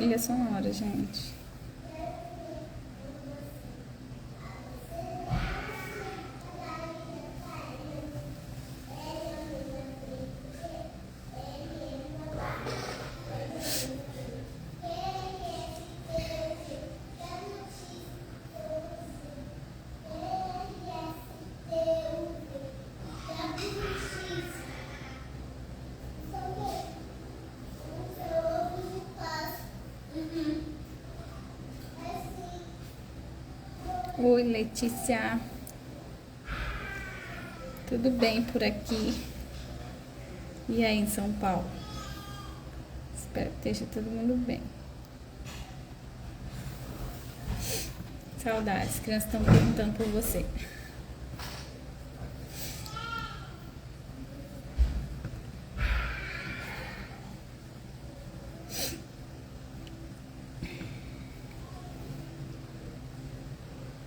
trilha sonora, gente. Oi, Letícia. Tudo bem por aqui? E aí, em São Paulo? Espero que esteja todo mundo bem. Saudades. As crianças estão perguntando por você.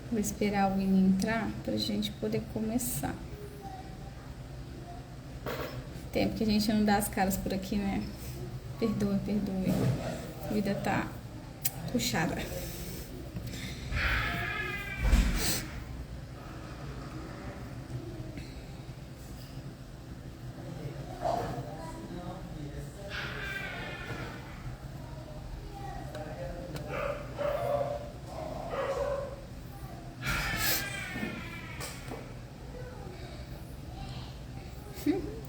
Vou esperar o Vini entrar pra gente poder começar. Tempo que a gente não dá as caras por aqui, né? Perdoe, perdoe. A vida tá puxada.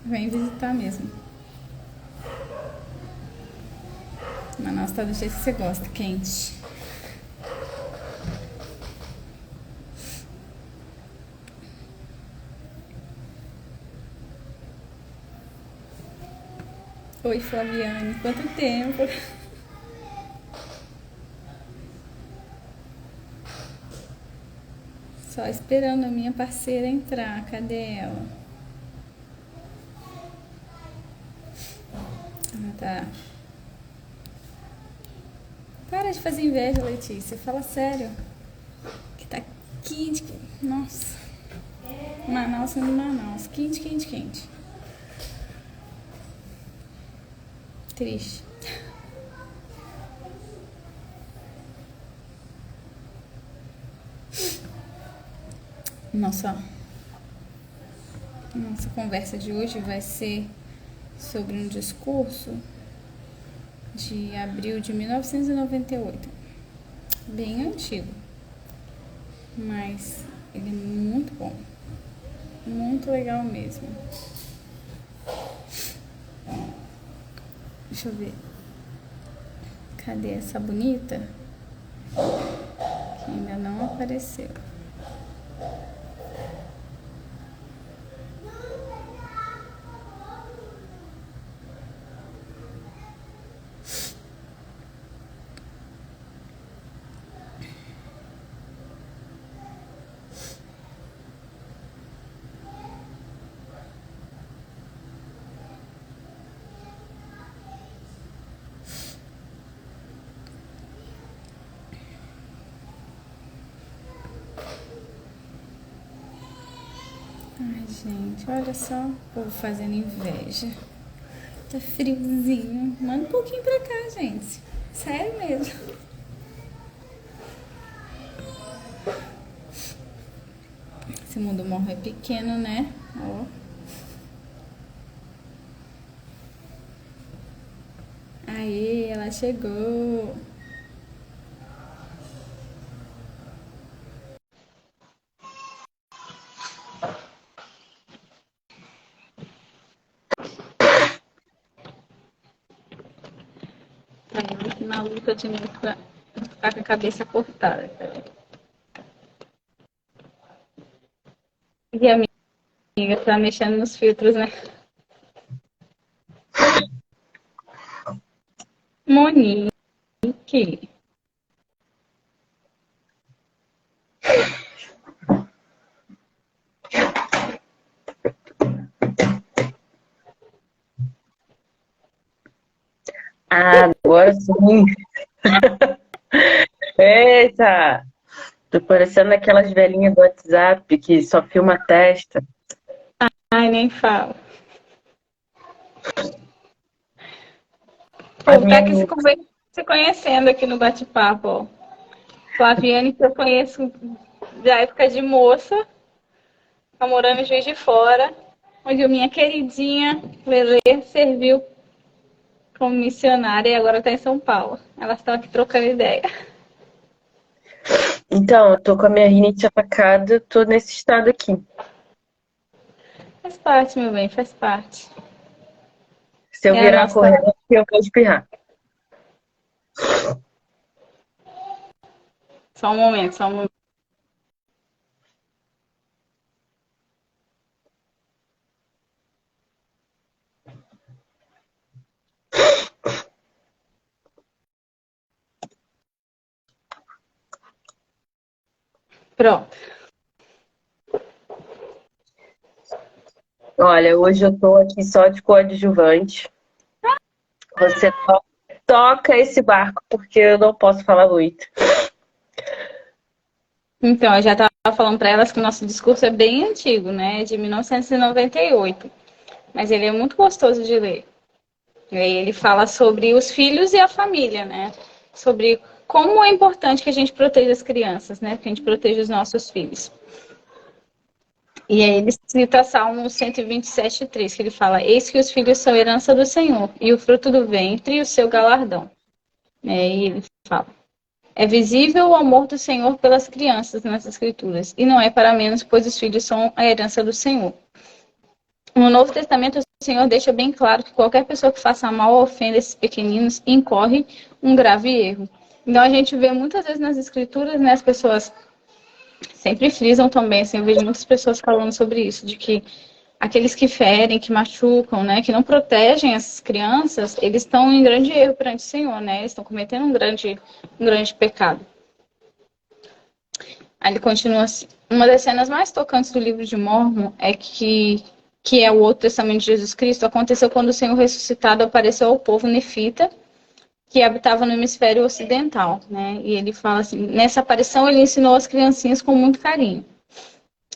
Vem visitar mesmo. Manaus tá do jeito que você gosta, quente. Oi, Flaviane. Quanto tempo? Só esperando a minha parceira entrar. Cadê ela? Ela tá. Para de fazer inveja, Letícia. Fala sério. Que tá quente. Nossa. Manaus sendo Manaus. Quente, quente, quente. Triste. Nossa conversa de hoje vai ser sobre um discurso de abril de 1998. Bem antigo, mas ele é muito bom. Muito legal mesmo. Deixa eu ver. Cadê essa bonita? Que ainda não apareceu. Ai, gente, olha só o povo fazendo inveja. Tá friozinho. Manda um pouquinho pra cá, gente. Sério mesmo. Esse mundo morro é pequeno, né? Ó. Aê, ela chegou. Tá aqui na luta de novo pra ficar com a cabeça cortada. Peraí. E a minha amiga tá mexendo nos filtros, né? Monique. Ah, agora sim. Eita! Tô parecendo aquelas velhinhas do WhatsApp que só filma a testa. Ai, nem fala. A Pô, tá minha aqui se amiga, conversando. se conhecendo aqui no bate-papo, ó. Flaviane, que eu conheço da época de moça, tá morando em Juiz de Fora, onde a minha queridinha Lelê serviu como missionária e agora está em São Paulo. Elas estão aqui trocando ideia. Então, eu tô com a minha rinite atacada, tô nesse estado aqui. Faz parte, meu bem, faz parte. Se eu É a virar nossa. correndo, eu vou espirrar. Só um momento, só um momento. Pronto. Olha, hoje eu tô aqui só de coadjuvante. Você toca esse barco, porque eu não posso falar muito. Então, eu já estava falando para elas que o nosso discurso é bem antigo, né? De 1998. Mas ele é muito gostoso de ler. E aí ele fala sobre os filhos e a família, né? Sobre como é importante que a gente proteja as crianças, né? Que a gente proteja os nossos filhos. E aí ele cita Salmo 127:3, que ele fala: Eis que os filhos são herança do Senhor, e o fruto do ventre, o seu galardão. E ele fala: É visível o amor do Senhor pelas crianças nas Escrituras, e não é para menos, pois os filhos são a herança do Senhor. No Novo Testamento, o Senhor deixa bem claro que qualquer pessoa que faça mal ou ofenda esses pequeninos incorre um grave erro. Então a gente vê muitas vezes nas Escrituras, né, as pessoas sempre frisam também, assim, eu vejo muitas pessoas falando sobre isso, de que aqueles que ferem, que machucam, né, que não protegem as crianças, eles estão em grande erro perante o Senhor, né, eles estão cometendo um grande pecado. Aí ele continua assim: uma das cenas mais tocantes do livro de Mórmon é que é o Outro Testamento de Jesus Cristo, aconteceu quando o Senhor ressuscitado apareceu ao povo nefita, que habitava no hemisfério ocidental, né? E ele fala assim: nessa aparição ele ensinou as criancinhas com muito carinho.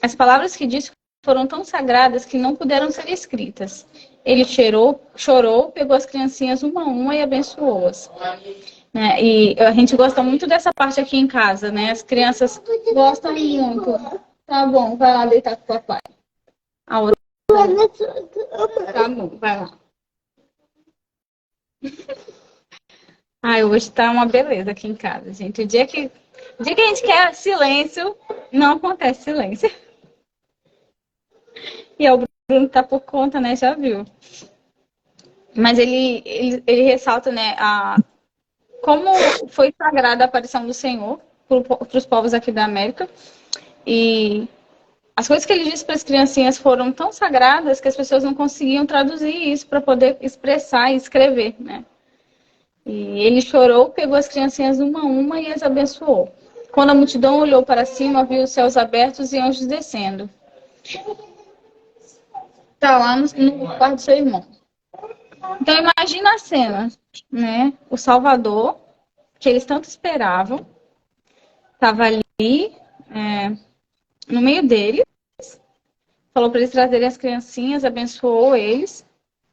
As palavras que disse foram tão sagradas que não puderam ser escritas. Ele chorou, pegou as criancinhas uma a uma e abençoou-as. Né? E a gente gosta muito dessa parte aqui em casa, né? As crianças gostam muito. Tá bom, vai lá deitar com o papai. A outra. Tá bom, vai lá. Ai, hoje tá uma beleza aqui em casa, gente. O dia que a gente quer silêncio, não acontece silêncio. E o Bruno tá por conta, né? Já viu. Mas ele ressalta, né, como foi sagrada a aparição do Senhor para os povos aqui da América. E as coisas que ele disse para as criancinhas foram tão sagradas que as pessoas não conseguiam traduzir isso para poder expressar e escrever, né? E ele chorou, pegou as criancinhas uma a uma e as abençoou. Quando a multidão olhou para cima, viu os céus abertos e anjos descendo. Está lá no quarto do seu irmão. Então imagina a cena, né? O Salvador, que eles tanto esperavam, estava ali, no meio deles, falou para eles trazerem as criancinhas, abençoou eles,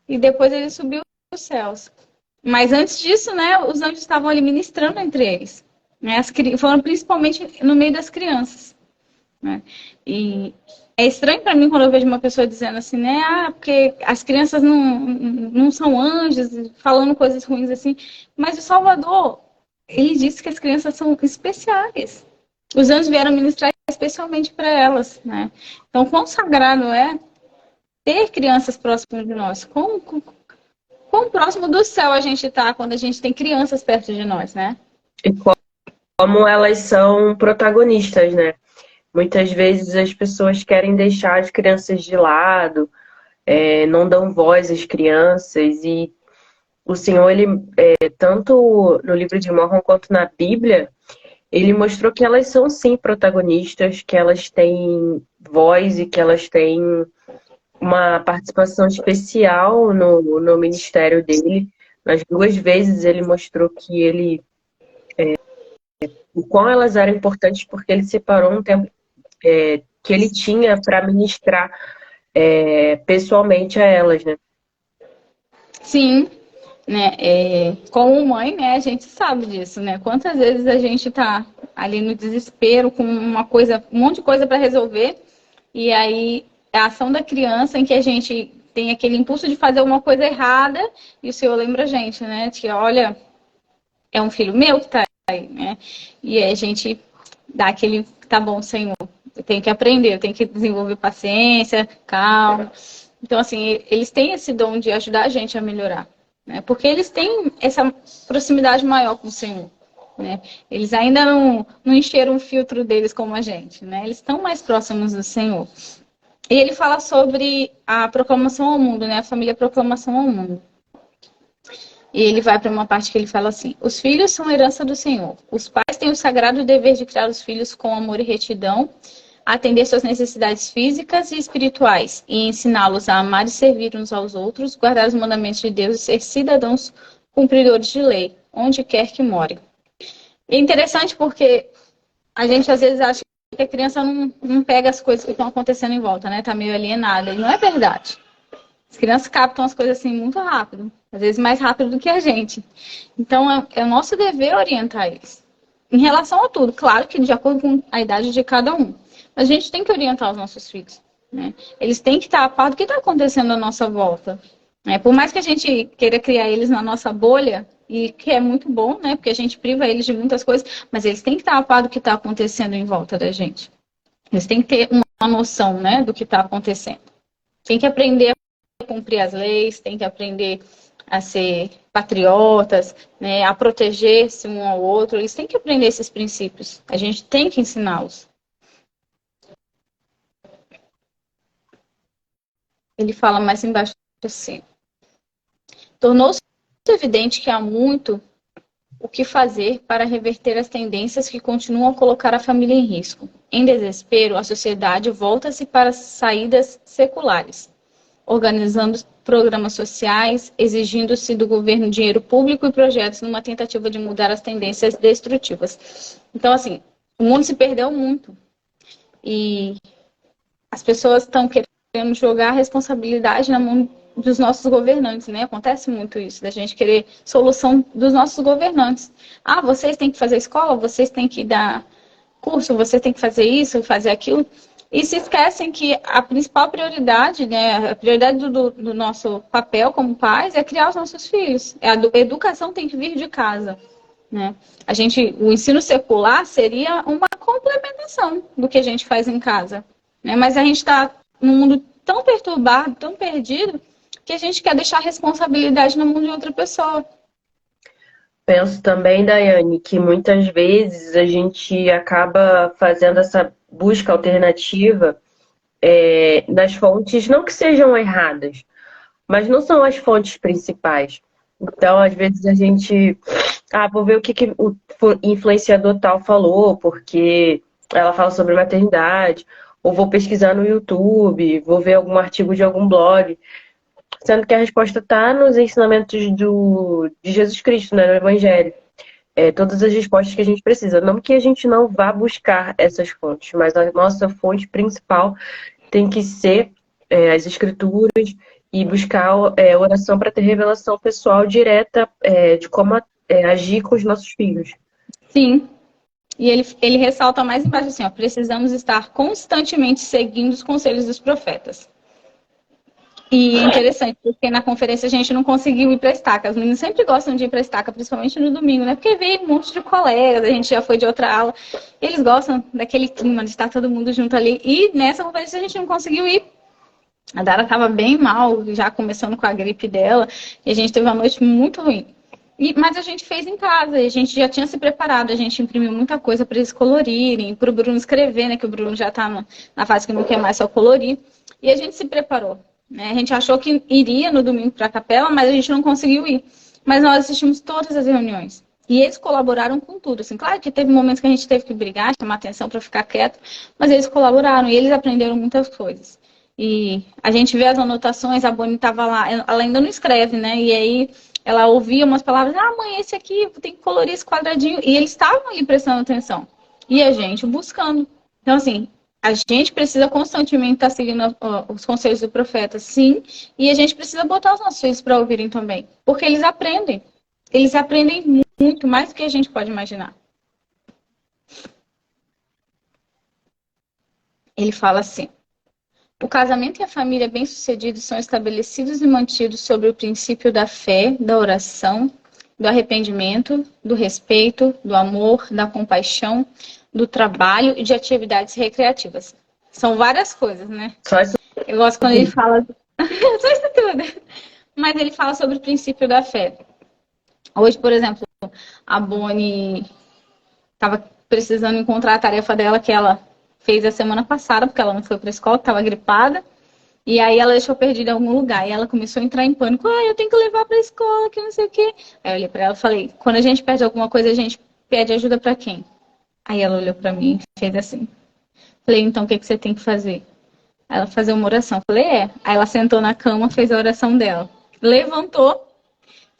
e depois ele subiu aos céus. Mas antes disso, né, os anjos estavam ali ministrando entre eles. Né, foram principalmente no meio das crianças. Né? E é estranho para mim quando eu vejo uma pessoa dizendo assim, né, porque as crianças não são anjos, falando coisas ruins assim. Mas o Salvador, ele disse que as crianças são especiais. Os anjos vieram ministrar especialmente para elas. Né? Então, quão sagrado é ter crianças próximas de nós. Quão próximo do céu a gente está quando a gente tem crianças perto de nós, né? E como elas são protagonistas, né? Muitas vezes as pessoas querem deixar as crianças de lado, não dão voz às crianças, e o Senhor, ele, tanto no livro de Mórmon quanto na Bíblia, ele mostrou que elas são sim protagonistas, que elas têm voz e que elas têm uma participação especial no ministério dele. Nas duas vezes ele mostrou que o quão elas eram importantes, porque ele separou um tempo que ele tinha para ministrar pessoalmente a elas, né? Sim. né? Como mãe, né, a gente sabe disso, né? Quantas vezes a gente tá ali no desespero com uma coisa, um monte de coisa para resolver, e aí a ação da criança em que a gente tem aquele impulso de fazer uma coisa errada, e o Senhor lembra a gente, né? De que, olha, é um filho meu que tá aí, né? E aí a gente dá aquele, tá bom, Senhor, eu tenho que aprender, eu tenho que desenvolver paciência, calma. Então, assim, eles têm esse dom de ajudar a gente a melhorar, né? Porque eles têm essa proximidade maior com o Senhor, né? Eles ainda não encheram o filtro deles como a gente, né? Eles estão mais próximos do Senhor. E ele fala sobre a proclamação ao mundo, né? A família proclamação ao mundo. E ele vai para uma parte que ele fala assim: os filhos são herança do Senhor. Os pais têm o sagrado dever de criar os filhos com amor e retidão, atender suas necessidades físicas e espirituais e ensiná-los a amar e servir uns aos outros, guardar os mandamentos de Deus e ser cidadãos cumpridores de lei, onde quer que morem. É interessante porque a gente às vezes acha que a criança não pega as coisas que estão acontecendo em volta, né? Tá meio alienada. E não é verdade. As crianças captam as coisas assim muito rápido, às vezes mais rápido do que a gente. Então é o nosso dever orientar eles. Em relação a tudo, claro que de acordo com a idade de cada um. Mas a gente tem que orientar os nossos filhos, né? Eles têm que estar a par do que está acontecendo à nossa volta, né? Por mais que a gente queira criar eles na nossa bolha, e que é muito bom, né? Porque a gente priva eles de muitas coisas, mas eles têm que estar a par do que está acontecendo em volta da gente. Eles têm que ter uma noção, né, do que está acontecendo. Tem que aprender a cumprir as leis, tem que aprender a ser patriotas, né, a proteger-se um ao outro. Eles têm que aprender esses princípios. A gente tem que ensiná-los. Ele fala mais embaixo assim: tornou-se evidente que há muito o que fazer para reverter as tendências que continuam a colocar a família em risco. Em desespero, a sociedade volta-se para saídas seculares, organizando programas sociais, exigindo-se do governo dinheiro público e projetos numa tentativa de mudar as tendências destrutivas. Então, assim, o mundo se perdeu muito. E as pessoas estão querendo jogar a responsabilidade na mão dos nossos governantes, né? Acontece muito isso, da gente querer solução dos nossos governantes. Ah, vocês têm que fazer escola, vocês têm que dar curso, vocês têm que fazer isso, fazer aquilo. E se esquecem que a principal prioridade, né, a prioridade do nosso papel como pais é criar os nossos filhos. A educação tem que vir de casa, né? O ensino secular seria uma complementação do que a gente faz em casa, né? Mas a gente está num mundo tão perturbado, tão perdido, que a gente quer deixar a responsabilidade na mão de outra pessoa. Penso também, Daiane, que muitas vezes a gente acaba fazendo essa busca alternativa nas fontes, não que sejam erradas, mas não são as fontes principais. Então, às vezes a gente, vou ver o que o influenciador tal falou, porque ela fala sobre maternidade, ou vou pesquisar no YouTube, vou ver algum artigo de algum blog, sendo que a resposta está nos ensinamentos de Jesus Cristo, né, no Evangelho. Todas as respostas que a gente precisa. Não que a gente não vá buscar essas fontes, mas a nossa fonte principal tem que ser as Escrituras e buscar oração para ter revelação pessoal direta de como agir com os nossos filhos. Sim. E ele ressalta mais embaixo assim, ó: precisamos estar constantemente seguindo os conselhos dos profetas. E é interessante, porque na conferência a gente não conseguiu ir para a estaca. Os meninos sempre gostam de ir para a estaca, principalmente no domingo, né? Porque veio um monte de colegas, a gente já foi de outra aula. Eles gostam daquele clima de estar todo mundo junto ali. E nessa conferência a gente não conseguiu ir. A Dara estava bem mal, já começando com a gripe dela. E a gente teve uma noite muito ruim. Mas a gente fez em casa, e a gente já tinha se preparado, a gente imprimiu muita coisa para eles colorirem, para o Bruno escrever, né? Que o Bruno já está na fase que não quer mais só colorir. E a gente se preparou. A gente achou que iria no domingo para a capela, mas a gente não conseguiu ir. Mas nós assistimos todas as reuniões. E eles colaboraram com tudo. Assim, claro que teve momentos que a gente teve que brigar, chamar atenção para ficar quieto, mas eles colaboraram e eles aprenderam muitas coisas. E a gente vê as anotações, a Bonnie estava lá, ela ainda não escreve, né? E aí ela ouvia umas palavras: mãe, esse aqui, tem que colorir esse quadradinho. E eles estavam ali prestando atenção. E a gente buscando. Então, assim, A gente precisa constantemente estar seguindo os conselhos do profeta, sim, e a gente precisa botar os nossos filhos para ouvirem também, porque eles aprendem. Eles aprendem muito mais do que a gente pode imaginar. Ele fala assim: o casamento e a família bem-sucedidos são estabelecidos e mantidos sobre o princípio da fé, da oração, do arrependimento, do respeito, do amor, da compaixão, do trabalho e de atividades recreativas. São várias coisas, né? Só isso. Eu gosto quando ele fala... Só isso tudo. Mas ele fala sobre o princípio da fé. Hoje, por exemplo, a Bonnie estava precisando encontrar a tarefa dela que ela fez a semana passada, porque ela não foi para a escola, estava gripada. E aí ela deixou perdida em algum lugar. E ela começou a entrar em pânico. Eu tenho que levar para a escola, que não sei o quê. Aí eu olhei para ela e falei, quando a gente perde alguma coisa, a gente pede ajuda para quem? Aí ela olhou para mim e fez assim. Falei, então o que você tem que fazer? Ela fazer uma oração. Falei, é. Aí ela sentou na cama, fez a oração dela. Levantou,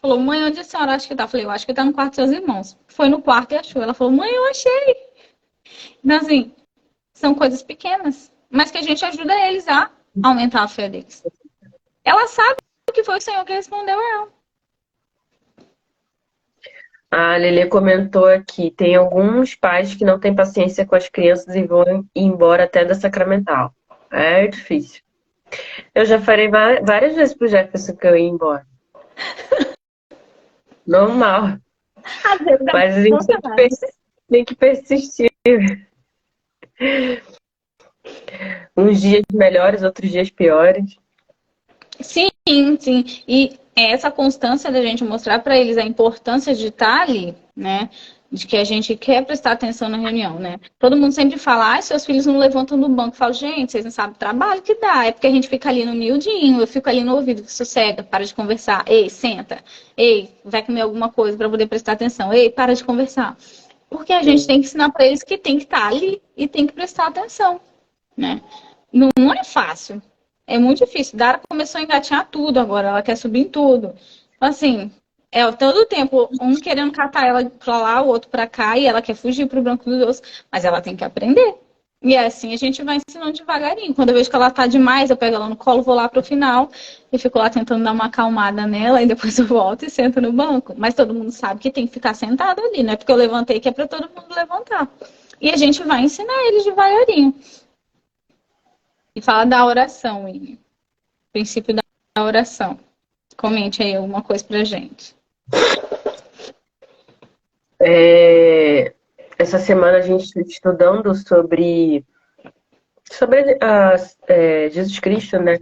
falou, mãe, onde a senhora acha que tá? Falei, eu acho que tá no quarto dos seus irmãos. Foi no quarto e achou. Ela falou, mãe, eu achei. Então, assim, são coisas pequenas, mas que a gente ajuda eles a aumentar a fé deles. Ela sabe que foi o Senhor que respondeu a ela. A Lelê comentou aqui, tem alguns pais que não têm paciência com as crianças e vão embora até da sacramental. É difícil. Eu já falei várias vezes pro Jefferson que eu ia embora. Normal. Às vezes é Mas a gente tem que persistir. Uns dias melhores, outros dias piores. Sim, sim. E é essa constância da gente mostrar para eles a importância de estar ali, né? De que a gente quer prestar atenção na reunião, né? Todo mundo sempre fala, seus filhos não levantam do banco. Eu falo, gente, vocês não sabem o trabalho que dá. É porque a gente fica ali no miudinho, eu fico ali no ouvido, sossega, para de conversar. Ei, senta. Ei, vai comer alguma coisa para poder prestar atenção. Ei, para de conversar. Porque a gente tem que ensinar para eles que tem que estar ali e tem que prestar atenção, né? Não é fácil. É muito difícil. Dara começou a engatinhar tudo agora, ela quer subir em tudo. Assim, todo o tempo, um querendo catar ela pra lá, o outro pra cá, e ela quer fugir pro branco dos dois, mas ela tem que aprender. E assim a gente vai ensinando devagarinho. Quando eu vejo que ela tá demais, eu pego ela no colo, vou lá pro final e fico lá tentando dar uma acalmada nela, e depois eu volto e sento no banco. Mas todo mundo sabe que tem que ficar sentado ali, não é porque eu levantei que é pra todo mundo levantar. E a gente vai ensinar eles devagarinho. E fala da oração, e princípio da oração. Comente aí alguma coisa pra gente. Essa semana a gente está estudando sobre Jesus Cristo, né?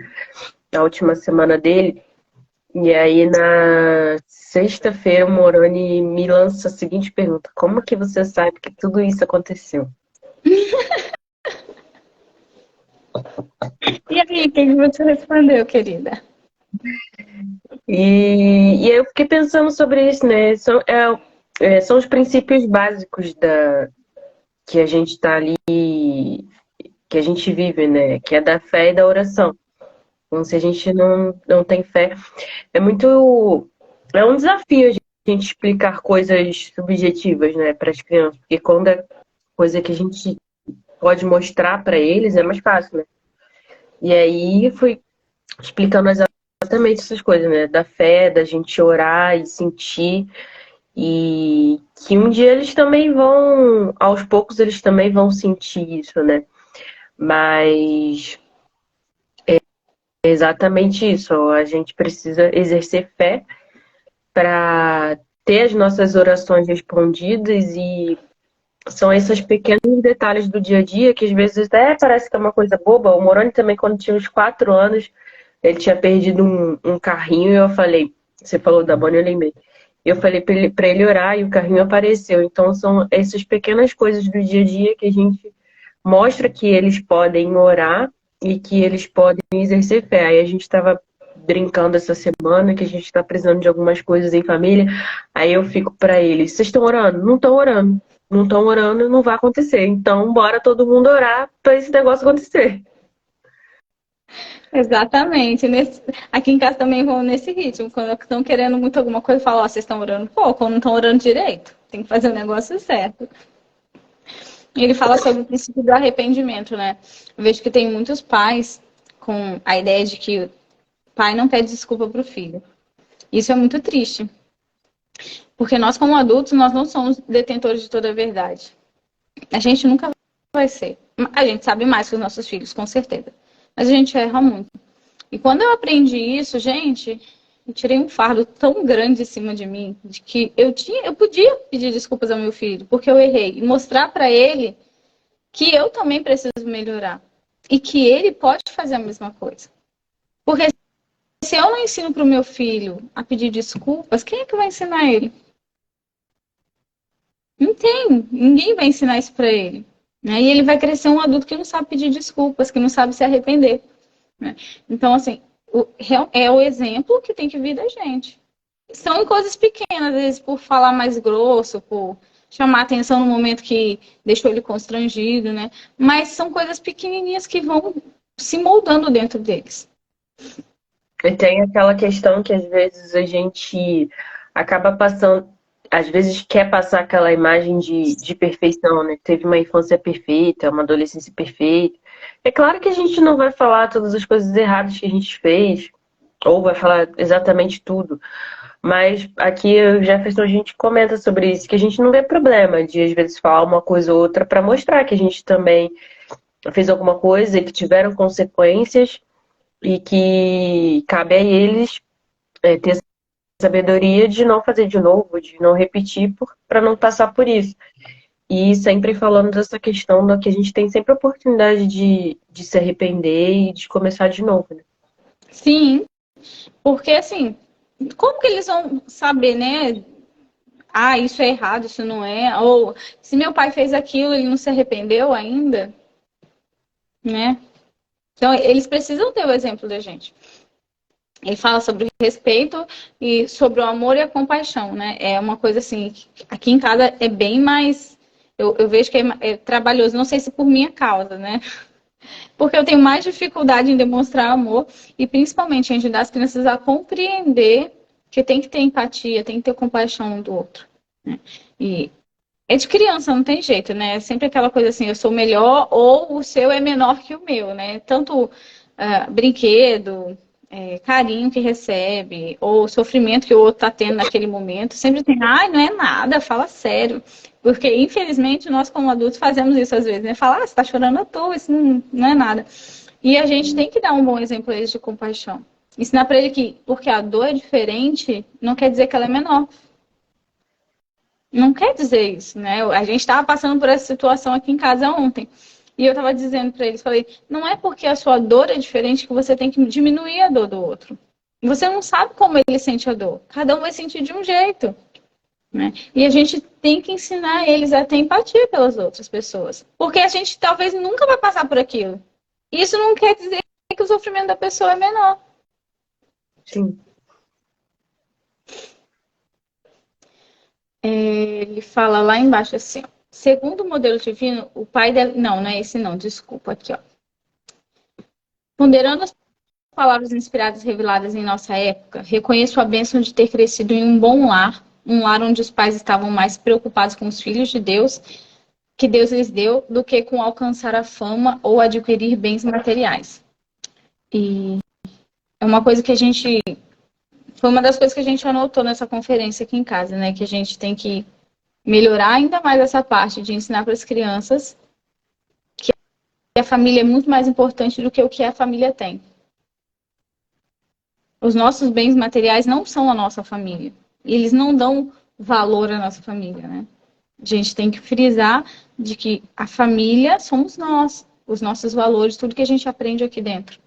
A última semana dele. E aí na sexta-feira o Moroni me lança a seguinte pergunta: como que você sabe que tudo isso aconteceu? E aí, o que você respondeu, querida? E eu fiquei pensando sobre isso, né? São os princípios básicos que a gente está ali, que a gente vive, né? Que é da fé e da oração. Então, se a gente não tem fé, é um desafio a gente explicar coisas subjetivas, né, para as crianças, porque quando é coisa que a gente pode mostrar para eles, é mais fácil, né? E aí fui explicando exatamente essas coisas, né? Da fé, da gente orar e sentir. E que um dia eles também vão, aos poucos, eles também vão sentir isso, né? Mas é exatamente isso. A gente precisa exercer fé para ter as nossas orações respondidas e são esses pequenos detalhes do dia a dia que às vezes até parece que é uma coisa boba. O Moroni também, quando tinha uns 4 anos, ele tinha perdido um carrinho e eu falei, você falou da Bonnie, eu lembrei. Eu falei para ele orar e o carrinho apareceu. Então são essas pequenas coisas do dia a dia que a gente mostra que eles podem orar e que eles podem exercer fé. Aí a gente estava brincando essa semana que a gente está precisando de algumas coisas em família. Aí eu fico para eles, vocês estão orando? Não estão orando. Não estão orando, não vai acontecer. Então bora todo mundo orar para esse negócio acontecer. Exatamente. Aqui em casa também vão nesse ritmo. Quando estão querendo muito alguma coisa, eu falo, vocês estão orando pouco ou não estão orando direito. Tem que fazer o negócio certo. Ele fala sobre o princípio do arrependimento, né? Eu vejo que tem muitos pais com a ideia de que o pai não pede desculpa para o filho. Isso é muito triste. Porque nós, como adultos, nós não somos detentores de toda a verdade. A gente nunca vai ser. A gente sabe mais que os nossos filhos, com certeza. Mas a gente erra muito. E quando eu aprendi isso, gente, eu tirei um fardo tão grande em cima de mim, de que eu podia pedir desculpas ao meu filho, porque eu errei. E mostrar para ele que eu também preciso melhorar. E que ele pode fazer a mesma coisa. Porque se eu não ensino para o meu filho a pedir desculpas, quem é que vai ensinar ele? Não tem. Ninguém vai ensinar isso para ele. Né? E ele vai crescer um adulto que não sabe pedir desculpas, que não sabe se arrepender. Né? Então, assim, é o exemplo que tem que vir da gente. São coisas pequenas, às vezes por falar mais grosso, por chamar atenção no momento que deixou ele constrangido, né? Mas são coisas pequenininhas que vão se moldando dentro deles. E tem aquela questão que às vezes a gente acaba passando, às vezes quer passar aquela imagem de perfeição, né? Teve uma infância perfeita, uma adolescência perfeita. É claro que a gente não vai falar todas as coisas erradas que a gente fez, ou vai falar exatamente tudo. Mas aqui, o Jefferson, a gente comenta sobre isso, que a gente não vê problema de, às vezes, falar uma coisa ou outra para mostrar que a gente também fez alguma coisa e que tiveram consequências e que cabe a eles ter sabedoria de não fazer de novo, de não repetir, para não passar por isso. E sempre falando dessa questão da que a gente tem sempre a oportunidade de se arrepender e de começar de novo, né? Sim, porque assim, como que eles vão saber, né? Ah, isso é errado, isso não é. Ou se meu pai fez aquilo, ele não se arrependeu ainda, né? Então, eles precisam ter o exemplo da gente. Ele fala sobre o respeito e sobre o amor e a compaixão, né? É uma coisa assim, aqui em casa é bem mais. Eu vejo que é trabalhoso, não sei se por minha causa, né? Porque eu tenho mais dificuldade em demonstrar amor e principalmente em ajudar as crianças a compreender que tem que ter empatia, tem que ter compaixão um do outro. Né? E é de criança, não tem jeito, né? É sempre aquela coisa assim, eu sou melhor ou o seu é menor que o meu, né? Tanto brinquedo, carinho que recebe, ou sofrimento que o outro está tendo naquele momento, sempre tem, ai, não é nada, fala sério. Porque, infelizmente, nós como adultos fazemos isso às vezes, né? Falar, você está chorando à toa, isso não é nada. E a gente tem que dar um bom exemplo a eles de compaixão. Ensinar para ele que, porque a dor é diferente, não quer dizer que ela é menor. Não quer dizer isso, né? A gente estava passando por essa situação aqui em casa ontem. E eu estava dizendo para eles, falei, não é porque a sua dor é diferente que você tem que diminuir a dor do outro. Você não sabe como ele sente a dor. Cada um vai sentir de um jeito. Né? E a gente tem que ensinar eles a ter empatia pelas outras pessoas. Porque a gente talvez nunca vai passar por aquilo. Isso não quer dizer que o sofrimento da pessoa é menor. Sim. Ele fala lá embaixo assim, ó, segundo o modelo divino, o pai dela... Não é esse não, desculpa, aqui, ó. Ponderando as palavras inspiradas reveladas em nossa época, reconheço a bênção de ter crescido em um lar onde os pais estavam mais preocupados com os filhos de Deus, que Deus lhes deu, do que com alcançar a fama ou adquirir bens materiais. E é uma coisa que a gente... Foi uma das coisas que a gente anotou nessa conferência aqui em casa, né? Que a gente tem que melhorar ainda mais essa parte de ensinar para as crianças que a família é muito mais importante do que o que a família tem. Os nossos bens materiais não são a nossa família. Eles não dão valor à nossa família, né? A gente tem que frisar de que a família somos nós, os nossos valores, tudo que a gente aprende aqui dentro.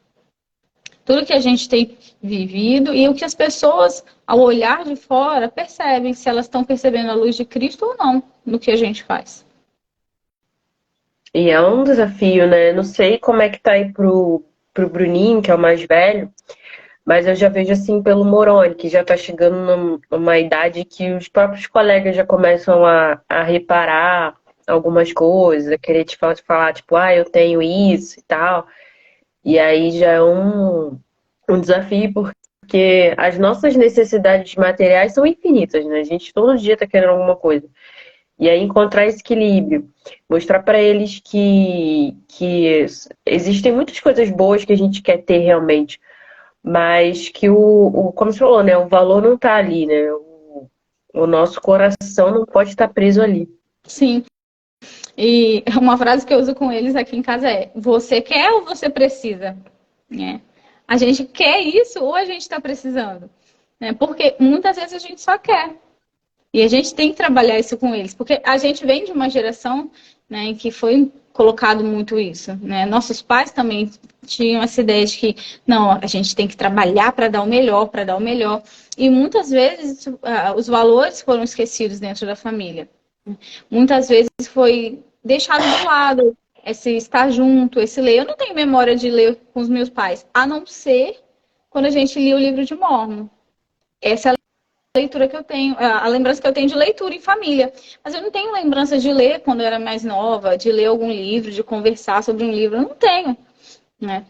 Tudo que a gente tem vivido e o que as pessoas, ao olhar de fora, percebem se elas estão percebendo a luz de Cristo ou não no que a gente faz. E é um desafio, né? Não sei como é que tá aí pro Bruninho, que é o mais velho, mas eu já vejo assim pelo Moroni, que já tá chegando numa idade que os próprios colegas já começam a reparar algumas coisas, a querer te falar, tipo, ah, eu tenho isso e tal. E aí já é um desafio, porque as nossas necessidades materiais são infinitas, né? A gente todo dia tá querendo alguma coisa. E aí encontrar esse equilíbrio, mostrar para eles que existem muitas coisas boas que a gente quer ter realmente, mas que como você falou, né, o valor não está ali, né? O nosso coração não pode estar preso ali. Sim. E uma frase que eu uso com eles aqui em casa é: você quer ou você precisa? É. A gente quer isso ou a gente está precisando? Né? Porque muitas vezes a gente só quer. E a gente tem que trabalhar isso com eles, porque a gente vem de uma geração, né, em que foi colocado muito isso, né? Nossos pais também tinham essa ideia de que não, a gente tem que trabalhar para dar o melhor, para dar o melhor. E muitas vezes os valores foram esquecidos dentro da família. Muitas vezes foi deixado de lado esse estar junto, esse ler. Eu não tenho memória de ler com os meus pais, a não ser quando a gente lia o livro de Mórmon. Essa é a leitura que eu tenho, a lembrança que eu tenho de leitura em família. Mas eu não tenho lembrança de ler quando eu era mais nova, de ler algum livro, de conversar sobre um livro. Eu não tenho, né?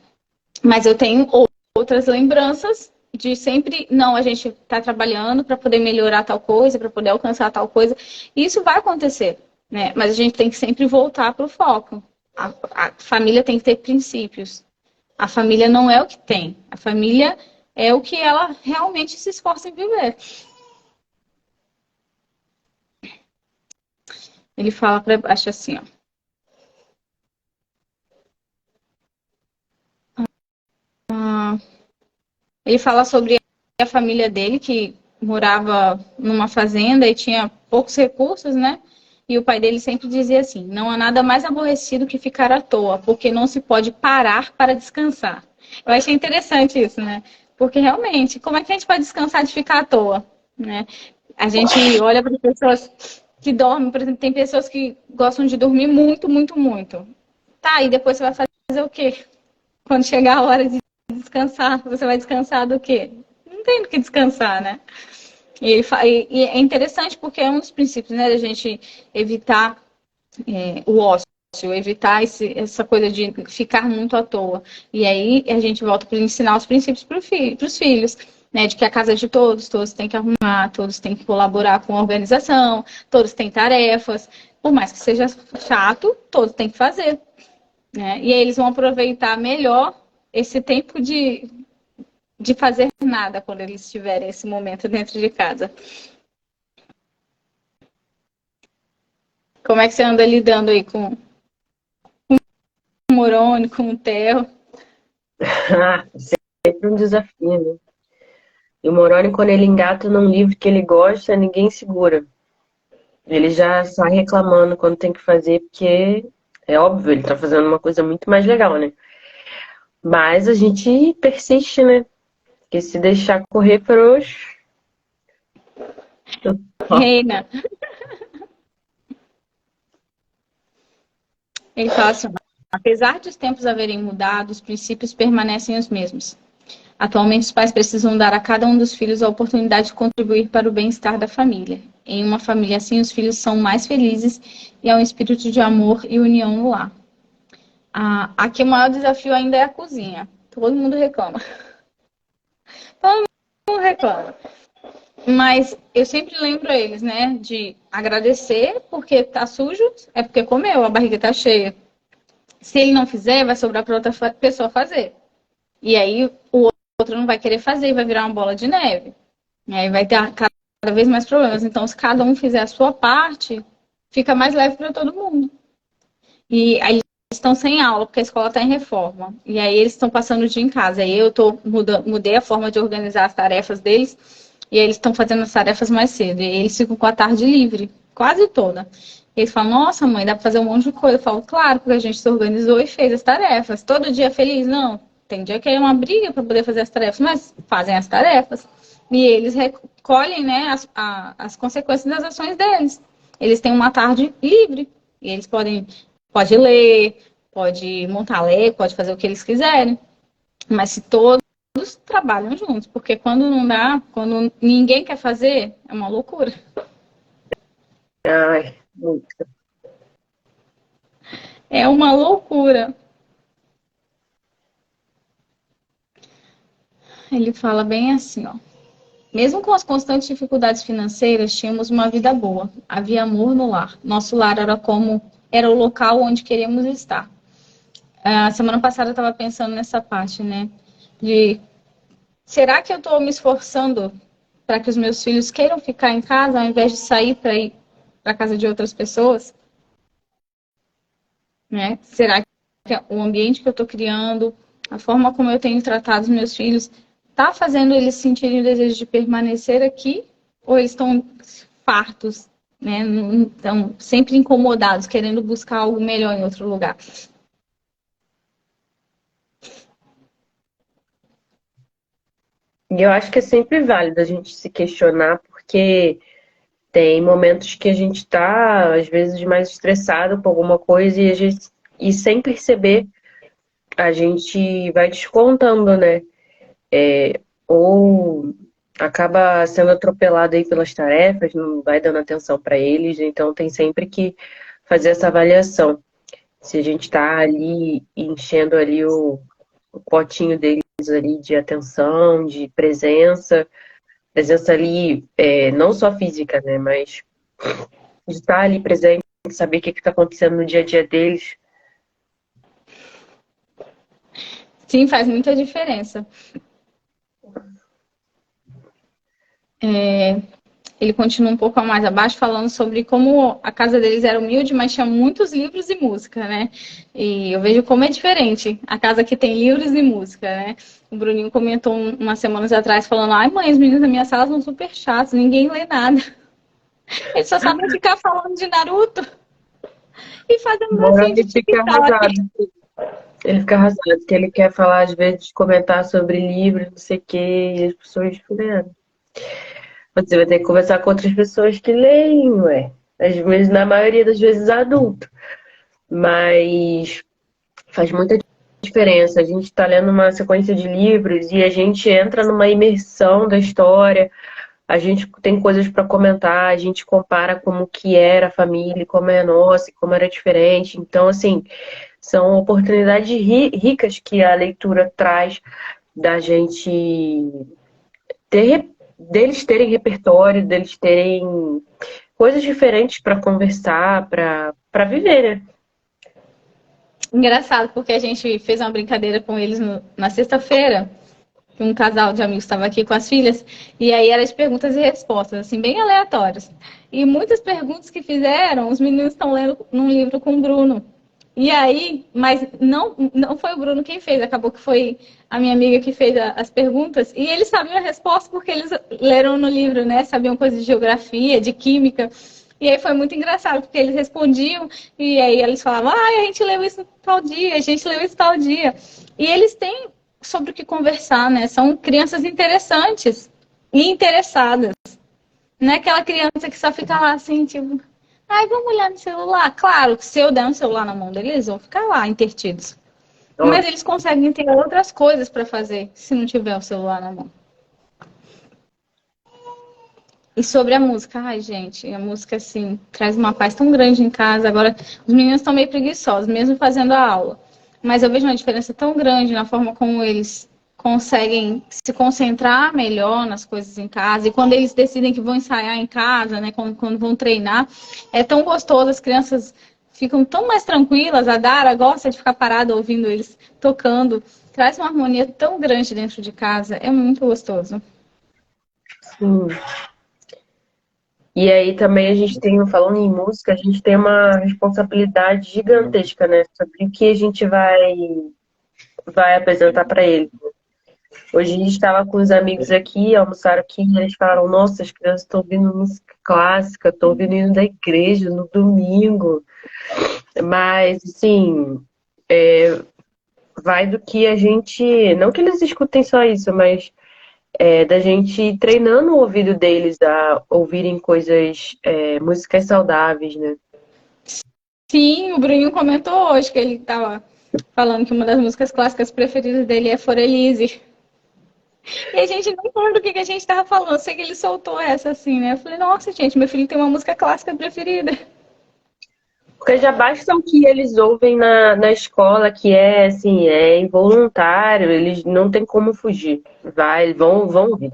Mas eu tenho outras lembranças de sempre, não, a gente está trabalhando para poder melhorar tal coisa, para poder alcançar tal coisa. E isso vai acontecer, né? Mas a gente tem que sempre voltar para o foco. A família tem que ter princípios. A família não é o que tem. A família é o que ela realmente se esforça em viver. Ele fala para baixo assim, ó. Ele fala sobre a família dele, que morava numa fazenda e tinha poucos recursos, né? E o pai dele sempre dizia assim: não há nada mais aborrecido que ficar à toa, porque não se pode parar para descansar. Eu achei interessante isso, né? Porque realmente, como é que a gente pode descansar de ficar à toa, né? A gente olha para pessoas que dormem, por exemplo, tem pessoas que gostam de dormir muito, muito, muito. Tá, e depois você vai fazer o quê? Quando chegar a hora de descansar, você vai descansar do quê? Não tem do que descansar, né? E é interessante porque é um dos princípios, né, da gente evitar o ócio, evitar essa coisa de ficar muito à toa. E aí a gente volta para ensinar os princípios para os filhos, né, de que a casa é de todos, todos têm que arrumar, todos têm que colaborar com a organização, todos têm tarefas. Por mais que seja chato, todos têm que fazer. Né? E aí eles vão aproveitar melhor esse tempo de fazer nada quando eles tiverem esse momento dentro de casa. Como é que você anda lidando aí com o Moroni, com o Theo? Sempre um desafio, né? E o Moroni, quando ele engata num livro que ele gosta, ninguém segura. Ele já sai reclamando quando tem que fazer, porque é óbvio, ele tá fazendo uma coisa muito mais legal, né? Mas a gente persiste, né? Porque se deixar correr frouxo. Reina. Ele fala assim: apesar de os tempos haverem mudado, os princípios permanecem os mesmos. Atualmente, os pais precisam dar a cada um dos filhos a oportunidade de contribuir para o bem-estar da família. Em uma família assim, os filhos são mais felizes e há um espírito de amor e união no lar. Aqui o maior desafio ainda é a cozinha. Todo mundo reclama. Todo mundo reclama. Mas eu sempre lembro eles, né, de agradecer porque tá sujo, é porque comeu, a barriga tá cheia. Se ele não fizer, vai sobrar para outra pessoa fazer. E aí o outro não vai querer fazer e vai virar uma bola de neve. E aí vai ter cada vez mais problemas. Então, se cada um fizer a sua parte, fica mais leve para todo mundo. E aí eles estão sem aula, porque a escola está em reforma. E aí eles estão passando o dia em casa. Aí eu mudei a forma de organizar as tarefas deles. E aí eles estão fazendo as tarefas mais cedo. E aí eles ficam com a tarde livre, quase toda. E eles falam, nossa, mãe, dá para fazer um monte de coisa. Eu falo, claro, porque a gente se organizou e fez as tarefas. Todo dia feliz? Não. Tem dia que é uma briga para poder fazer as tarefas, mas fazem as tarefas. E eles recolhem, né, as consequências das ações deles. Eles têm uma tarde livre. E eles pode ler, pode montar Lego, pode fazer o que eles quiserem. Mas se todos trabalham juntos, porque quando não dá, quando ninguém quer fazer, é uma loucura. Ai, muito. É uma loucura. Ele fala bem assim, ó. Mesmo com as constantes dificuldades financeiras, tínhamos uma vida boa. Havia amor no lar. Nosso lar era o local onde queríamos estar. A semana passada eu estava pensando nessa parte, né? De será que eu estou me esforçando para que os meus filhos queiram ficar em casa ao invés de sair para ir para a casa de outras pessoas? Né? Será que o ambiente que eu estou criando, a forma como eu tenho tratado os meus filhos, está fazendo eles sentirem o desejo de permanecer aqui? Ou eles estão fartos, né? Estão sempre incomodados, querendo buscar algo melhor em outro lugar? E eu acho que é sempre válido a gente se questionar, porque tem momentos que a gente tá, às vezes, mais estressado por alguma coisa e sem perceber, a gente vai descontando, né? Ou acaba sendo atropelado aí pelas tarefas, não vai dando atenção para eles, então tem sempre que fazer essa avaliação. Se a gente está ali enchendo ali o potinho deles ali de atenção, de presença ali, não só física, né, mas de estar ali presente, saber o que está acontecendo no dia a dia deles. Sim, faz muita diferença. Ele continua um pouco mais abaixo falando sobre como a casa deles era humilde, mas tinha muitos livros e música, né? E eu vejo como é diferente a casa que tem livros e música, né? O Bruninho comentou umas semanas atrás falando: ai, mãe, os meninos da minha sala são super chatos, ninguém lê nada. Eles só sabem ficar falando de Naruto e fazendo dancinha de Ele fica TikTok. arrasado. Ele fica arrasado, porque ele quer falar, às vezes, comentar sobre livros, não sei o quê, e as pessoas ficam. Você vai ter que conversar com outras pessoas que leem, ué. Às vezes, na maioria das vezes, adulto. Mas faz muita diferença. A gente está lendo uma sequência de livros e a gente entra numa imersão da história. A gente tem coisas para comentar, a gente compara como que era a família, como é a nossa, e como era diferente. Então, assim, são oportunidades ricas que a leitura traz da gente ter, deles terem repertório, deles terem coisas diferentes para conversar, para viver, né? Engraçado, porque a gente fez uma brincadeira com eles na sexta-feira. Um casal de amigos estava aqui com as filhas, e aí era de perguntas e respostas, assim, bem aleatórias. E muitas perguntas que fizeram, os meninos estão lendo num livro com o Bruno. E aí, mas não foi o Bruno quem fez, acabou que foi a minha amiga que fez as perguntas, e eles sabiam a resposta porque eles leram no livro, né? Sabiam coisas de geografia, de química. E aí foi muito engraçado, porque eles respondiam, e aí eles falavam, a gente leu isso tal dia, a gente leu isso tal dia. E eles têm sobre o que conversar, né? São crianças interessantes e interessadas. Não é aquela criança que só fica lá assim, tipo, ai, vamos olhar no celular. Claro que se eu der um celular na mão deles, eles vão ficar lá intertidos. Mas eles conseguem ter outras coisas para fazer se não tiver o celular na mão. E sobre a música, ai, gente, a música, assim, traz uma paz tão grande em casa. Agora, os meninos estão meio preguiçosos, mesmo fazendo a aula. Mas eu vejo uma diferença tão grande na forma como eles conseguem se concentrar melhor nas coisas em casa. E quando eles decidem que vão ensaiar em casa, né, quando vão treinar, é tão gostoso. As crianças ficam tão mais tranquilas. A Dara gosta de ficar parada ouvindo eles tocando. Traz uma harmonia tão grande dentro de casa. É muito gostoso. Sim. E aí também a gente tem, falando em música, a gente tem uma responsabilidade gigantesca, né? Sobre o que a gente vai apresentar para ele. Hoje a gente estava com os amigos aqui, almoçaram aqui, e eles falaram, nossa, as crianças estão ouvindo música clássica, estão ouvindo hino da igreja no domingo. Mas, assim, vai do que a gente. Não que eles escutem só isso, mas da gente ir treinando o ouvido deles a ouvirem coisas, músicas saudáveis, né? Sim, o Bruninho comentou hoje que ele estava falando que uma das músicas clássicas preferidas dele é For Elise. E a gente não lembra do que a gente estava falando. Eu sei que ele soltou essa assim, né? Eu falei, nossa, gente, meu filho tem uma música clássica preferida. Porque já basta o que eles ouvem na escola, que é assim, é involuntário, eles não tem como fugir. Vão ouvir.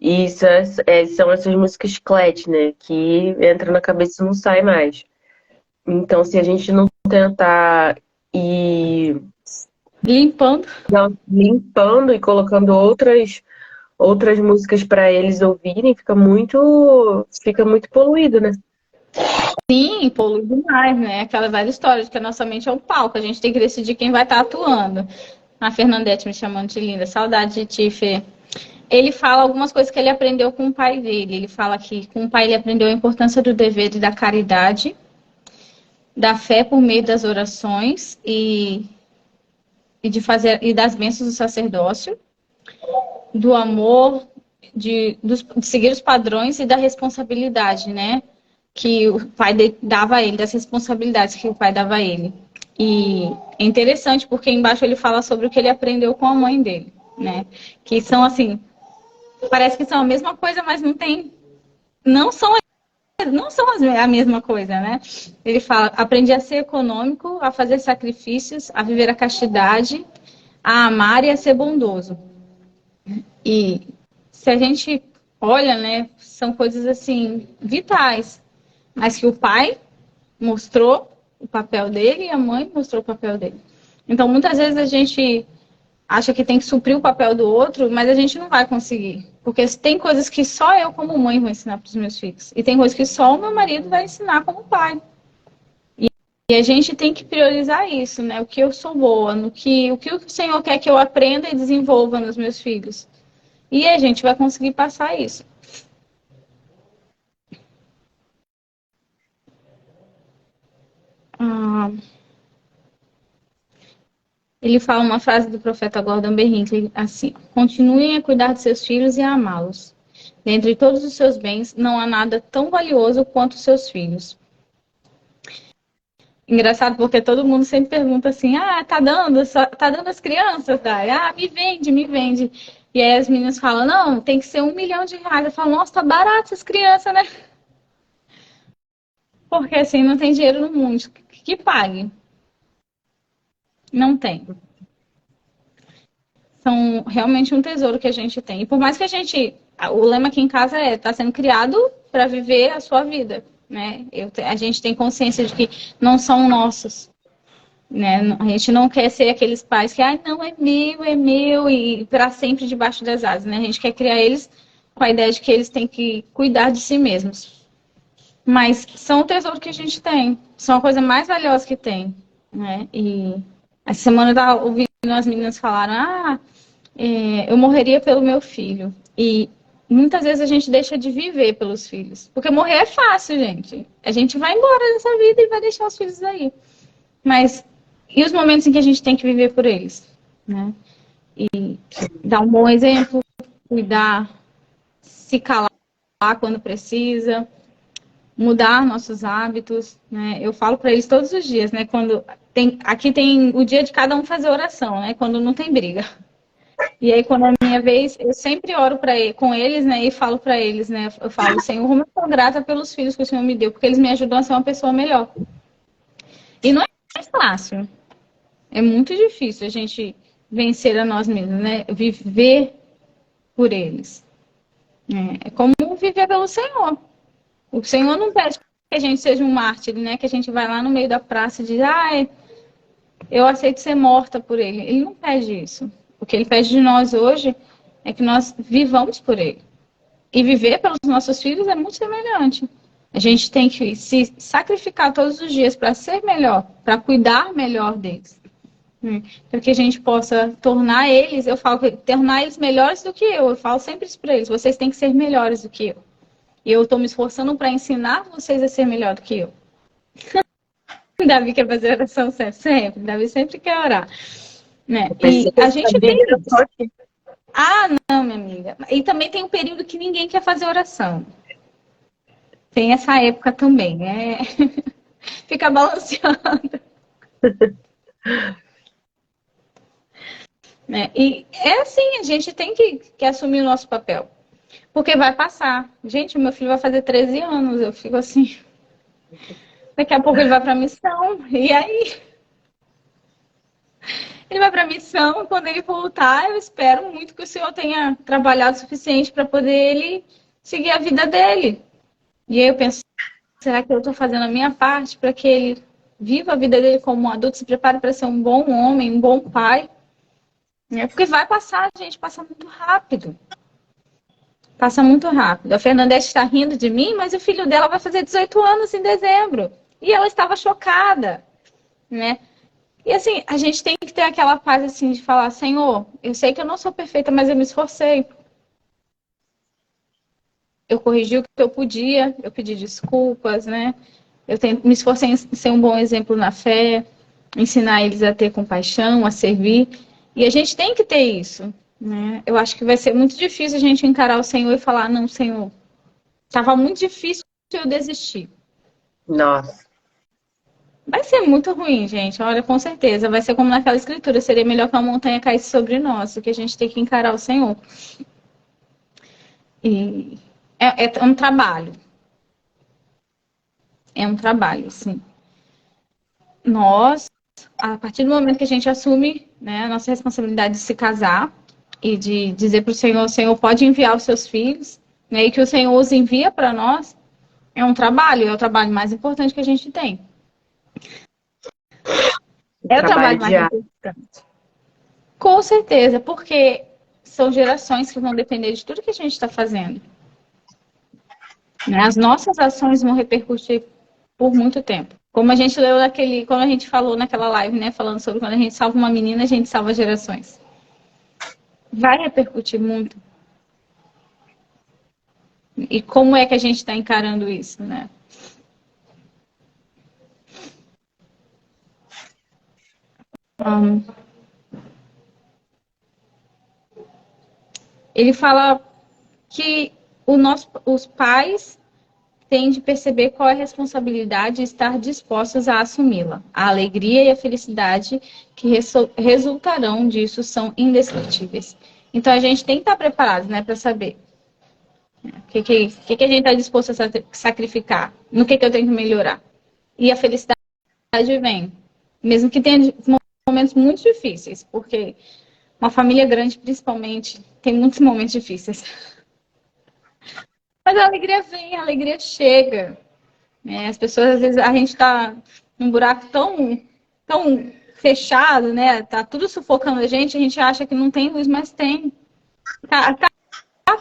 E são essas músicas chiclete, né? Que entra na cabeça e não sai mais. Então, se a gente não tentar ir Limpando. limpando e colocando outras músicas para eles ouvirem, fica muito poluído, né? Sim, polui demais, né? Aquela velha história de que a nossa mente é um palco, a gente tem que decidir quem vai estar atuando. A Fernandete me chamando de linda, saudade de ti, Fê. Ele fala algumas coisas que ele aprendeu com o pai dele. Ele fala que com o pai ele aprendeu a importância do dever e da caridade, da fé por meio das orações e de fazer e das bênçãos do sacerdócio, do amor, de seguir os padrões e da responsabilidade, né? Que o pai dava a ele, das responsabilidades que o pai dava a ele. E é interessante porque embaixo ele fala sobre o que ele aprendeu com a mãe dele, né? Que são assim, parece que são a mesma coisa, mas não são a mesma coisa, né? Ele fala, aprendi a ser econômico, a fazer sacrifícios, a viver a castidade, a amar e a ser bondoso. E se a gente olha, né, são coisas assim vitais, mas que o pai mostrou o papel dele e a mãe mostrou o papel dele. Então, muitas vezes a gente acha que tem que suprir o papel do outro, mas a gente não vai conseguir. Porque tem coisas que só eu, como mãe, vou ensinar para os meus filhos. E tem coisas que só o meu marido vai ensinar como pai. E a gente tem que priorizar isso, né? O que eu sou boa, o que o Senhor quer que eu aprenda e desenvolva nos meus filhos. E a gente vai conseguir passar isso. Ah, ele fala uma frase do profeta Gordon B. Hinckley assim: continuem a cuidar de seus filhos e a amá-los. Dentre todos os seus bens, não há nada tão valioso quanto os seus filhos. Engraçado porque todo mundo sempre pergunta assim: tá dando as crianças, Dai? Ah, me vende, me vende. E aí as meninas falam: não, tem que ser R$ 1 milhão. Eu falo: nossa, tá barato essas crianças, né? Porque assim, não tem dinheiro no mundo que pague. Não tem. São realmente um tesouro que a gente tem. E por mais que a gente. O lema aqui em casa é: tá sendo criado para viver a sua vida. Né? A gente tem consciência de que não são nossos. Né? A gente não quer ser aqueles pais que, não, é meu, e para sempre debaixo das asas. Né? A gente quer criar eles com a ideia de que eles têm que cuidar de si mesmos. Mas são o tesouro que a gente tem. São a coisa mais valiosa que tem. Né? E essa semana eu estava ouvindo as meninas falaram: eu morreria pelo meu filho. E muitas vezes a gente deixa de viver pelos filhos. Porque morrer é fácil, gente. A gente vai embora dessa vida e vai deixar os filhos aí. Mas e os momentos em que a gente tem que viver por eles? Né? E dar um bom exemplo, cuidar, se calar quando precisa, mudar nossos hábitos. Né? Eu falo para eles todos os dias, né? Aqui tem o dia de cada um fazer oração, né? Quando não tem briga. E aí, quando é a minha vez, eu sempre oro com eles, né? E falo para eles, né? Eu falo: Senhor, como eu sou grata pelos filhos que o Senhor me deu, porque eles me ajudam a ser uma pessoa melhor. E não é fácil. É muito difícil a gente vencer a nós mesmos, né? Viver por eles. É como viver pelo Senhor. O Senhor não pede que a gente seja um mártir, né? Que a gente vai lá no meio da praça e diz: eu aceito ser morta por ele. Ele não pede isso. O que ele pede de nós hoje é que nós vivamos por ele. E viver pelos nossos filhos é muito semelhante. A gente tem que se sacrificar todos os dias para ser melhor, para cuidar melhor deles. Para que a gente possa tornar eles, tornar eles melhores do que eu. Eu falo sempre isso para eles: vocês têm que ser melhores do que eu. E eu estou me esforçando para ensinar vocês a ser melhor do que eu. Davi quer fazer oração sempre. Davi sempre quer orar. Né? E a gente tem isso. Não, minha amiga. E também tem um período que ninguém quer fazer oração. Tem essa época também, né? Fica balanceando. Né? E é assim, a gente tem que assumir o nosso papel. Porque vai passar. Gente, meu filho vai fazer 13 anos. Eu fico assim. Daqui a pouco ele vai para a missão. E aí? ele vai para a missão, quando ele voltar, eu espero muito que o Senhor tenha trabalhado o suficiente para poder ele seguir a vida dele. E aí eu penso, será que eu estou fazendo a minha parte para que ele viva a vida dele como um adulto, se prepare para ser um bom homem, um bom pai? Porque vai passar, gente, passa muito rápido. Passa muito rápido. A Fernandete está rindo de mim, mas o filho dela vai fazer 18 anos em dezembro. E ela estava chocada, né? E assim, a gente tem que ter aquela paz assim de falar, Senhor, eu sei que eu não sou perfeita, mas eu me esforcei. Eu corrigi o que eu podia, eu pedi desculpas, né? Me esforcei em ser um bom exemplo na fé, ensinar eles a ter compaixão, a servir. E a gente tem que ter isso, né? Eu acho que vai ser muito difícil a gente encarar o Senhor e falar, não, Senhor, estava muito difícil eu desistir. Nossa. Vai ser muito ruim, gente. Olha, com certeza. Vai ser como naquela escritura. Seria melhor que uma montanha caísse sobre nós, do que a gente ter que encarar o Senhor. E é um trabalho. É um trabalho, sim. Nós, a partir do momento que a gente assume, né, a nossa responsabilidade de se casar e de dizer para o Senhor pode enviar os seus filhos, né, e que o Senhor os envia para nós, é um trabalho. É o trabalho mais importante que a gente tem. É o trabalho mais importante. Com certeza, porque são gerações que vão depender de tudo que a gente está fazendo. As nossas ações vão repercutir por muito tempo. Como a gente leu como a gente falou naquela live, né? Falando sobre quando a gente salva uma menina, a gente salva gerações. Vai repercutir muito. E como é que a gente está encarando isso, né? Ele fala que os pais têm de perceber qual é a responsabilidade e estar dispostos a assumi-la. A alegria e a felicidade que resultarão disso são indescritíveis. Então, a gente tem que estar preparado, né, para saber o que a gente está disposto a sacrificar, no que eu tenho que melhorar. E a felicidade vem, mesmo que tenha momentos muito difíceis, porque uma família grande, principalmente, tem muitos momentos difíceis. Mas a alegria vem, a alegria chega. As pessoas, às vezes, a gente está num buraco tão fechado, né? Tá tudo sufocando a gente acha que não tem luz, mas tem. Tá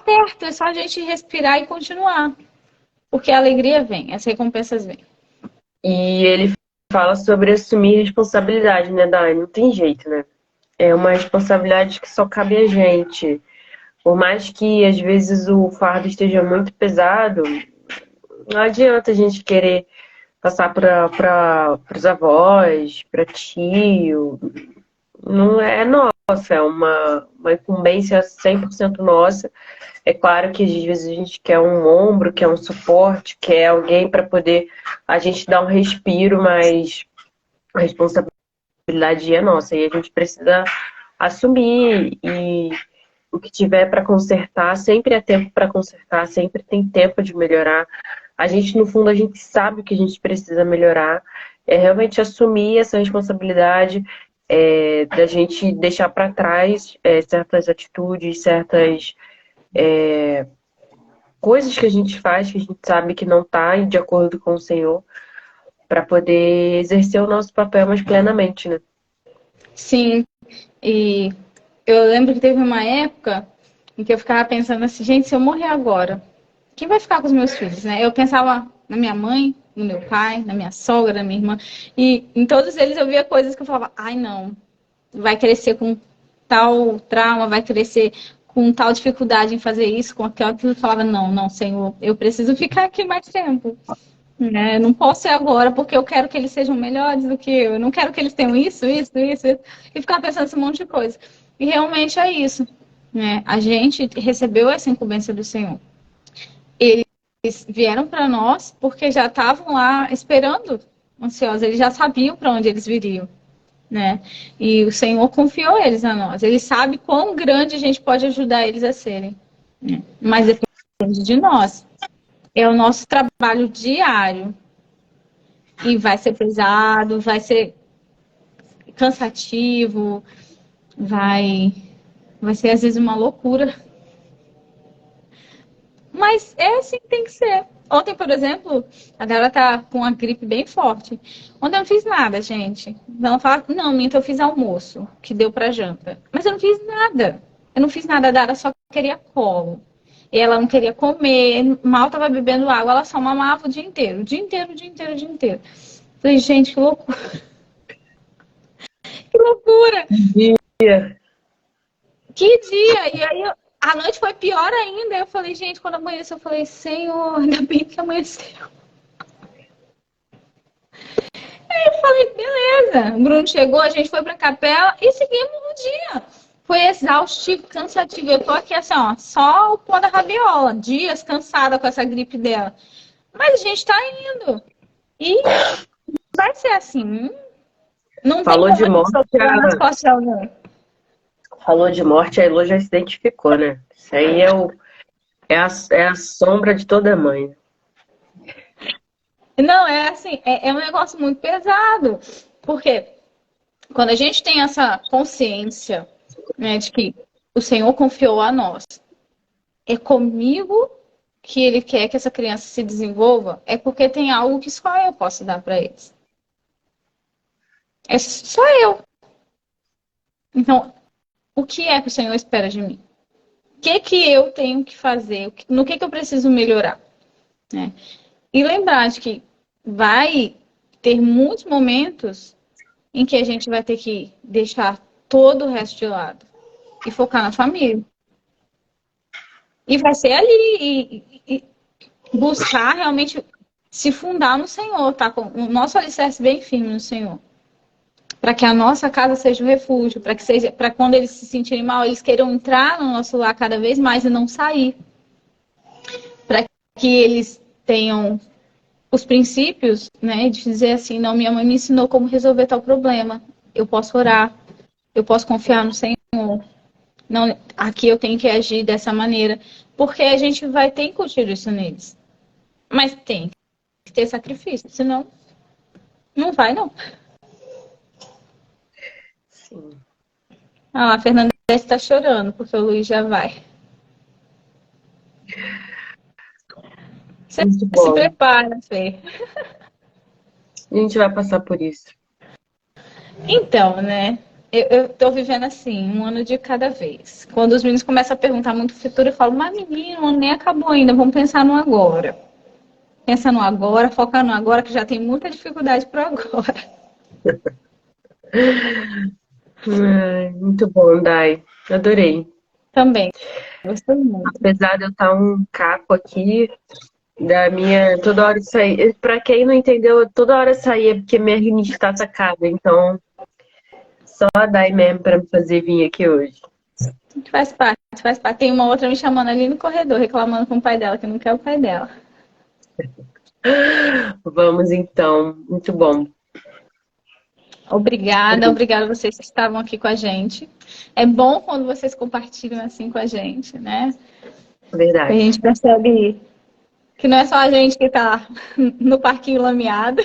perto, é só a gente respirar e continuar. Porque a alegria vem, as recompensas vêm. E ele fala sobre assumir responsabilidade, né, Dai? Não tem jeito, né? É uma responsabilidade que só cabe a gente. Por mais que às vezes o fardo esteja muito pesado, não adianta a gente querer passar para os avós, para tio. Não é nossa, é uma incumbência 100% nossa. É claro que às vezes a gente quer um ombro, quer um suporte, quer alguém para poder a gente dar um respiro, mas a responsabilidade é nossa e a gente precisa assumir. E o que tiver para consertar, sempre é tempo para consertar, sempre tem tempo de melhorar. A gente, no fundo, a gente sabe o que a gente precisa melhorar. É realmente assumir essa responsabilidade, da gente deixar para trás certas atitudes, certas coisas que a gente faz, que a gente sabe que não está de acordo com o Senhor, para poder exercer o nosso papel mais plenamente, né? Sim, e eu lembro que teve uma época em que eu ficava pensando assim, gente, se eu morrer agora, quem vai ficar com os meus filhos, né? Eu pensava na minha mãe, no meu pai, na minha sogra, na minha irmã, e em todos eles eu via coisas que eu falava, ai não, vai crescer com tal trauma, vai crescer com tal dificuldade em fazer isso, com aquilo, eu falava, não, Senhor, eu preciso ficar aqui mais tempo. Não posso ser agora, porque eu quero que eles sejam melhores do que eu não quero que eles tenham isso. E ficar pensando esse monte de coisa. E realmente é isso. A gente recebeu essa incumbência do Senhor. Eles vieram para nós porque já estavam lá esperando, ansiosos. Eles já sabiam para onde eles viriam. E o Senhor confiou eles a nós. Ele sabe quão grande a gente pode ajudar eles a serem. Mas depende de nós. É o nosso trabalho diário. E vai ser pesado, vai ser cansativo, vai ser às vezes uma loucura. Mas é assim que tem que ser. Ontem, por exemplo, a Dara tá com uma gripe bem forte. Ontem eu não fiz nada, gente. Ela fala, não, minto, eu fiz almoço, que deu pra janta. Mas eu não fiz nada. Eu não fiz nada, a Dara só queria colo. E ela não queria comer, mal tava bebendo água, ela só mamava o dia inteiro. O dia inteiro, o dia inteiro, o dia inteiro. Falei, gente, que loucura. Que loucura. Dia. Que dia! E aí, a noite foi pior ainda. Eu falei, gente, quando amanheceu, eu falei, Senhor, ainda bem que amanheceu. Aí eu falei, beleza. O Bruno chegou, a gente foi pra capela e seguimos o dia. Foi exaustivo, cansativo. Eu tô aqui assim, ó, só o pó da rabiola. Dias cansada com essa gripe dela. Mas a gente tá indo. E vai ser assim. Não tem Falou como de a gente morte, sofrer nas costas, não. falou de morte, a Elo já se identificou, né? Isso aí é a sombra de toda mãe. Não, é assim, é um negócio muito pesado. Porque quando a gente tem essa consciência, né, de que o Senhor confiou a nós, é comigo que Ele quer que essa criança se desenvolva, é porque tem algo que só eu posso dar para eles. É só eu. Então, o que é que o Senhor espera de mim? O que eu tenho que fazer? No que eu preciso melhorar? Né? E lembrar de que vai ter muitos momentos em que a gente vai ter que deixar todo o resto de lado e focar na família. E vai ser ali e buscar realmente se fundar no Senhor, tá? Com o nosso alicerce bem firme no Senhor. Para que a nossa casa seja o refúgio, para que seja, para quando eles se sentirem mal, eles queiram entrar no nosso lar cada vez mais e não sair. Para que eles tenham os princípios, né, de dizer assim, não, minha mãe me ensinou como resolver tal problema. Eu posso orar, eu posso confiar no Senhor. Não, aqui eu tenho que agir dessa maneira, porque a gente vai ter que incutir isso neles. Mas tem que ter sacrifício, senão não vai, não. Sim. Ah, a Fernanda está chorando, porque o Luiz já vai. Você Muito se bom. prepara, Fê. A gente vai passar por isso. Então, né? Eu tô vivendo assim, um ano de cada vez. Quando os meninos começam a perguntar muito o futuro, eu falo, mas menino, o ano nem acabou ainda, vamos pensar no agora. Pensa no agora, foca no agora, que já tem muita dificuldade pro agora. Ai, muito bom, Dai. Adorei. Também, gostei muito. Apesar de eu estar um caco aqui da minha. Toda hora de sair. Pra quem não entendeu, toda hora sair é porque minha rinite tá atacada. Então, só a Dai mesmo pra me fazer vir aqui hoje. Faz parte, faz parte. Tem uma outra me chamando ali no corredor, reclamando com o pai dela, que não quer o pai dela. Vamos então. Muito bom. Obrigada, obrigada a vocês que estavam aqui com a gente. É bom quando vocês compartilham assim com a gente, né? A Verdade. gente percebe que não é só a gente que está no parquinho lameado.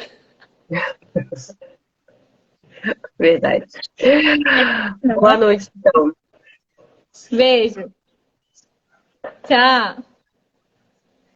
Verdade. Boa noite, então. Beijo. Tchau.